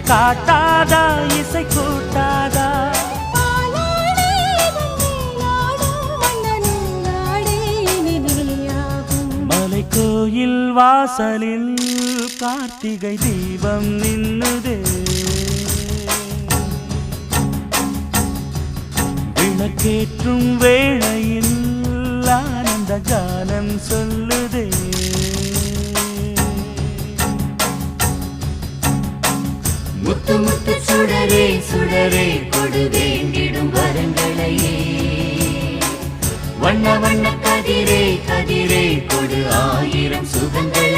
காட்டாதா இசை கூட்டாதா மலை கோயில் வாசலில் கார்த்திகை தீபம் நின்னுதே விளக்கேற்றும் வேளையில் ஆனந்த கானம் சொல்லுதே முத்து முத்து சுடரே சுடரே கொடு வேண்டிடும் வரங்களையே வண்ண வண்ண கதிரே கதிரே கொடு ஆயிரம் சுகங்கள்